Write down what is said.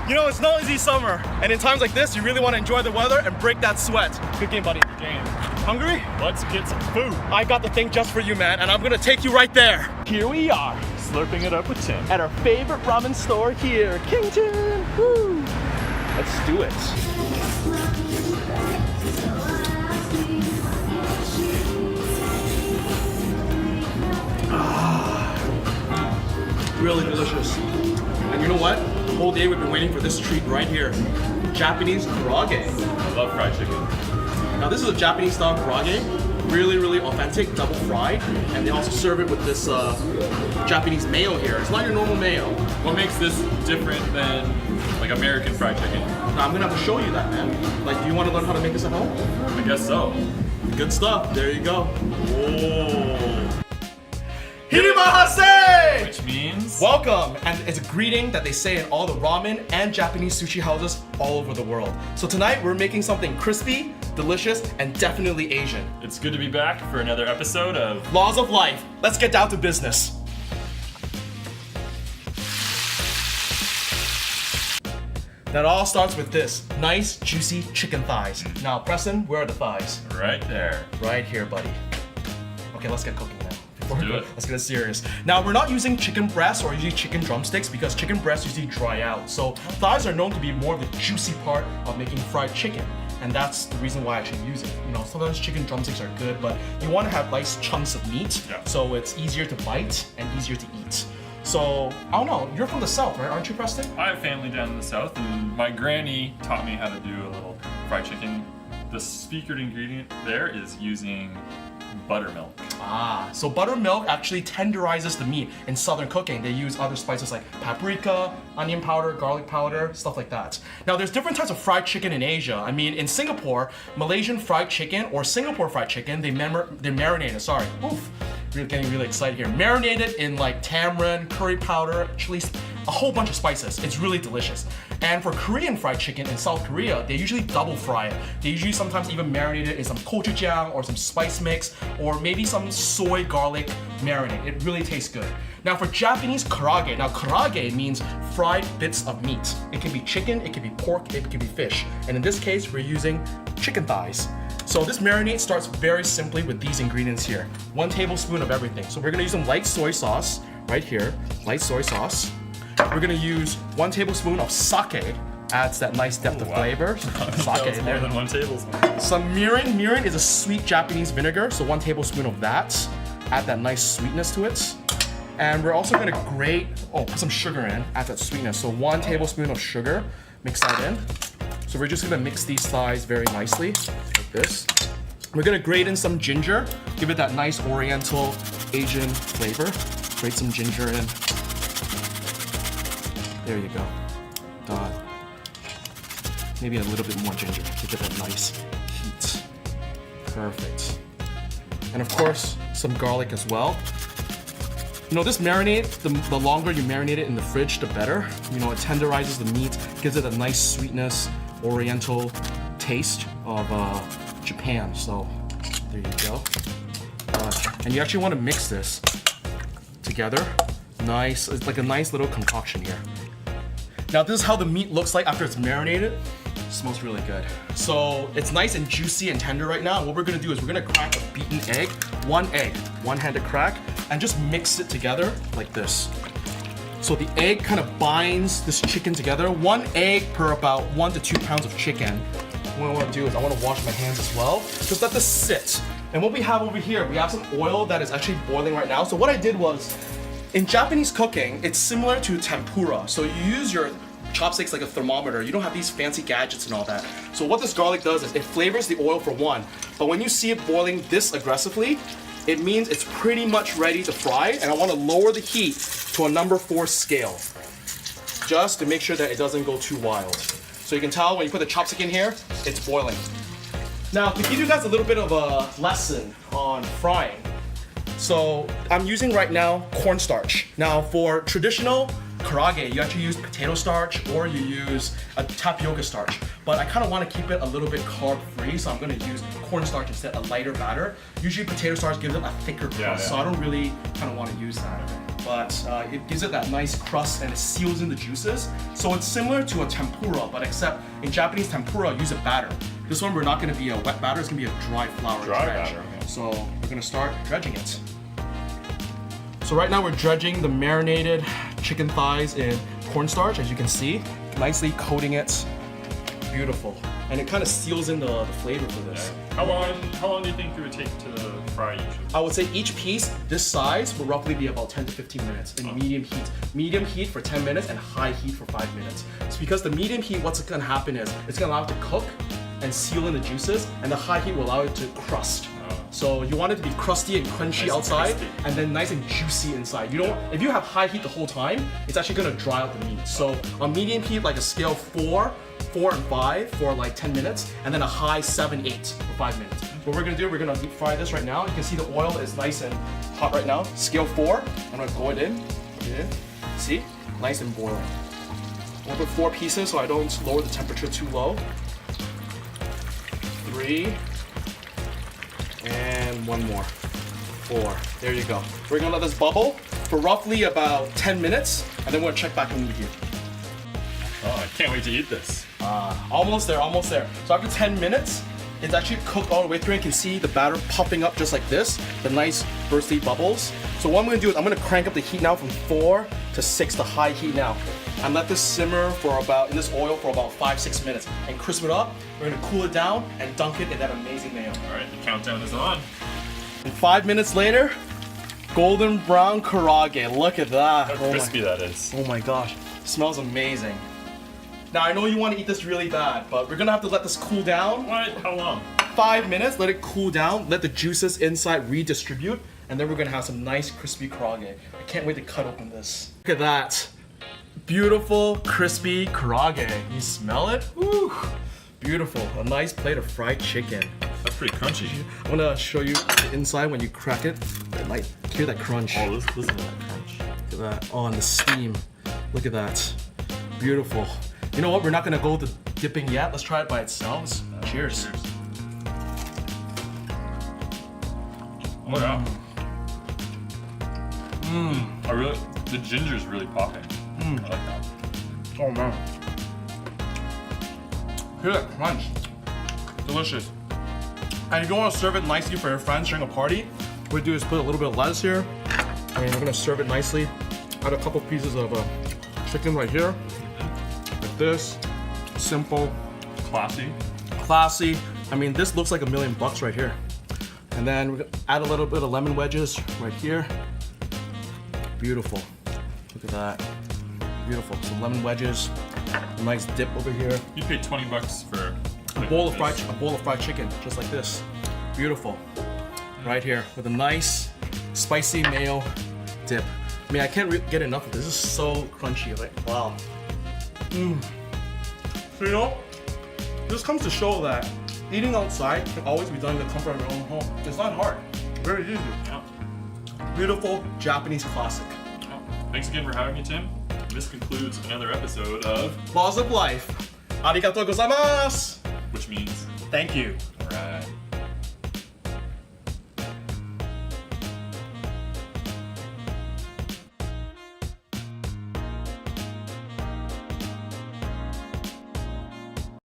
You know, it's no easy summer, and in times like this, you really want to enjoy the weather and break that sweat. Good game, buddy. Game. Hungry? Let's get some food. I got the thing just for you, man, and I'm gonna take you right there. Here we are, slurping it up with Tim. At our favorite ramen store here, Kington. Woo! Let's do it. Really delicious. And you know what? The whole day we've been waiting for this treat right here. Japanese karaage. I love fried chicken. Now this is a Japanese style karaage. Really, really authentic, double fried. And they also serve it with this Japanese mayo here. It's not your normal mayo. What makes this different than like American fried chicken? Now I'm gonna have to show you that, man. Like, do you want to learn how to make this at home? I guess so. Good stuff. There you go. Whoa. Hirimahase! Which means? Welcome, and it's a greeting that they say in all the ramen and Japanese sushi houses all over the world. So tonight we're making something crispy, delicious, and definitely Asian. It's good to be back for another episode of Laws of Life. Let's get down to business. That all starts with this nice, juicy chicken thighs. Now, Preston, where are the thighs? right there. Right here, buddy. Okay, let's get cooking now. Do it. Let's get serious. Now, we're not using chicken breasts or usually chicken drumsticks because chicken breasts usually dry out. So thighs are known to be more of the juicy part of making fried chicken. And that's the reason why I actually use it. You know, sometimes chicken drumsticks are good, but you want to have nice chunks of meat, Yeah. so it's easier to bite and easier to eat. So, I don't know, you're from the South, right? Aren't you, Preston? I have family down in the south, and my granny taught me how to do a little fried chicken. The secret ingredient there is using buttermilk. Ah, so buttermilk actually tenderizes the meat. In Southern cooking, they use other spices like paprika, onion powder, garlic powder, stuff like that. Now, there's different types of fried chicken in Asia. I mean, in Singapore, Malaysian fried chicken or Singapore fried chicken, they're marinated, sorry. Oof, we're getting really excited here. Marinated in like tamarind, curry powder, chilies, a whole bunch of spices. It's really delicious. And for Korean fried chicken in South Korea, they usually double fry it. They usually sometimes even marinate it in some gochujang or some spice mix or maybe some soy garlic marinade. It really tastes good. Now for Japanese karaage, now karaage means fried bits of meat. It can be chicken, it can be pork, it can be fish. And in this case, we're using chicken thighs. So this marinade starts very simply with these ingredients here. 1 tablespoon of everything. So we're gonna use some light soy sauce right here, light soy sauce. We're gonna use 1 tablespoon of sake, adds that nice depth of flavor. Sake in more there. than 1 tablespoon. Some mirin. Mirin is a sweet Japanese vinegar, so 1 tablespoon of that. Add that nice sweetness to it. And we're also gonna put some sugar in, add that sweetness. So 1 tablespoon of sugar, mix that in. So we're just gonna mix these thighs very nicely, like this. We're gonna grate in some ginger, give it that nice oriental Asian flavor. Grate some ginger in. There you go. Done. Maybe a little bit more ginger to get that nice heat. Perfect. And of course, some garlic as well. You know, this marinade, the longer you marinate it in the fridge, the better. You know, it tenderizes the meat, gives it a nice sweetness, oriental taste of Japan. So, there you go. And you actually want to mix this together. Nice, it's like a nice little concoction here. Now this is how the meat looks like after it's marinated. It smells really good. So it's nice and juicy and tender right now. What we're gonna do is we're gonna crack a beaten egg, one-handed crack, and just mix it together like this. So the egg kind of binds this chicken together. 1 egg per about 1 to 2 pounds of chicken. What I wanna do is I wanna wash my hands as well. Just let this sit. And what we have over here, we have some oil that is actually boiling right now. So what I did was, in Japanese cooking, it's similar to tempura. So you use your chopsticks like a thermometer. You don't have these fancy gadgets and all that. So what this garlic does is it flavors the oil for one. But when you see it boiling this aggressively, it means it's pretty much ready to fry. And I want to lower the heat to a number 4 scale, just to make sure that it doesn't go too wild. So you can tell when you put the chopstick in here, it's boiling. Now, to give you guys a little bit of a lesson on frying, so I'm using right now cornstarch. Now for traditional karaage, you actually use potato starch or you use a tapioca starch. But I kind of want to keep it a little bit carb-free, so I'm going to use cornstarch instead, a lighter batter. Usually potato starch gives it a thicker crust, so I don't really kind of want to use that. But it gives it that nice crust and it seals in the juices. So it's similar to a tempura, but except in Japanese tempura, use a batter. This one, we're not going to be a wet batter, it's going to be a dry flour dredge. Batter, okay. So we're going to start dredging it. So right now we're dredging the marinated chicken thighs in cornstarch, as you can see. Nicely coating it. Beautiful. And it kind of seals in the flavor for this. How long do you think it would take to fry usually? I would say each piece this size will roughly be about 10 to 15 minutes in medium heat. Medium heat for 10 minutes and high heat for 5 minutes. It's because the medium heat, what's going to happen is it's going to allow it to cook and seal in the juices, and the high heat will allow it to crust. So you want it to be crusty and crunchy outside, and then nice and juicy inside. You don't. If you have high heat the whole time, it's actually gonna dry out the meat. So on medium heat, like a scale 4, 4 and 5 for like 10 minutes, and then a high 7, 8 for 5 minutes. What we're gonna do, we're gonna deep fry this right now. You can see the oil is nice and hot right now. Scale 4, I'm gonna go it in. See, nice and boiling. I'll put 4 pieces so I don't lower the temperature too low. 3. And 1 more. 4. There you go. We're gonna let this bubble for roughly about 10 minutes, and then we're gonna check back in with you. Oh, I can't wait to eat this. Almost there, almost there. So after 10 minutes, it's actually cooked all the way through. You can see the batter popping up just like this, the nice bursty bubbles. So what I'm gonna do is I'm gonna crank up the heat now from 4 to 6 to high heat now. And let this simmer for about, in this oil for about 5-6 minutes. And crisp it up. We're gonna cool it down and dunk it in that amazing mayo. All right, the countdown is on. And 5 minutes later, golden brown karaage. Look at that. How crispy that is. Oh my gosh, smells amazing. Now I know you want to eat this really bad, but we're gonna have to let this cool down. What? How long? 5 minutes, let it cool down, let the juices inside redistribute, and then we're gonna have some nice crispy karaage. I can't wait to cut open this. Look at that. Beautiful, crispy karaage. You smell it? Woo! Beautiful. A nice plate of fried chicken. That's pretty crunchy. I'm gonna show you the inside when you crack it. It might hear that crunch. Oh, listen to that crunch. Look at that. Oh, and the steam. Look at that. Beautiful. You know what? We're not gonna go the dipping yet. Let's try it by itself. Cheers. Oh yeah. The ginger's really popping. I like that. Oh man. Hear that crunch. Delicious. And if you want to serve it nicely for your friends during a party, what we do is put a little bit of lettuce here, and we're gonna serve it nicely. Add a couple pieces of chicken right here, like this. Simple, classy. I mean, this looks like $1 million right here. And then we're gonna add a little bit of lemon wedges right here. Beautiful. Look at that. Beautiful. Some lemon wedges. A nice dip over here. You paid $20 for A bowl of fried chicken, just like this. Beautiful. Right here with a nice spicy mayo dip. I mean, I can't get enough of this. This is so crunchy. Like, wow. So, you know, this comes to show that eating outside can always be done in the comfort of your own home. It's not hard. Very easy. Yeah. Beautiful Japanese classic. Yeah. Thanks again for having me, Tim. This concludes another episode of Laws of Life. Arigatou gozaimasu. which means Thank you.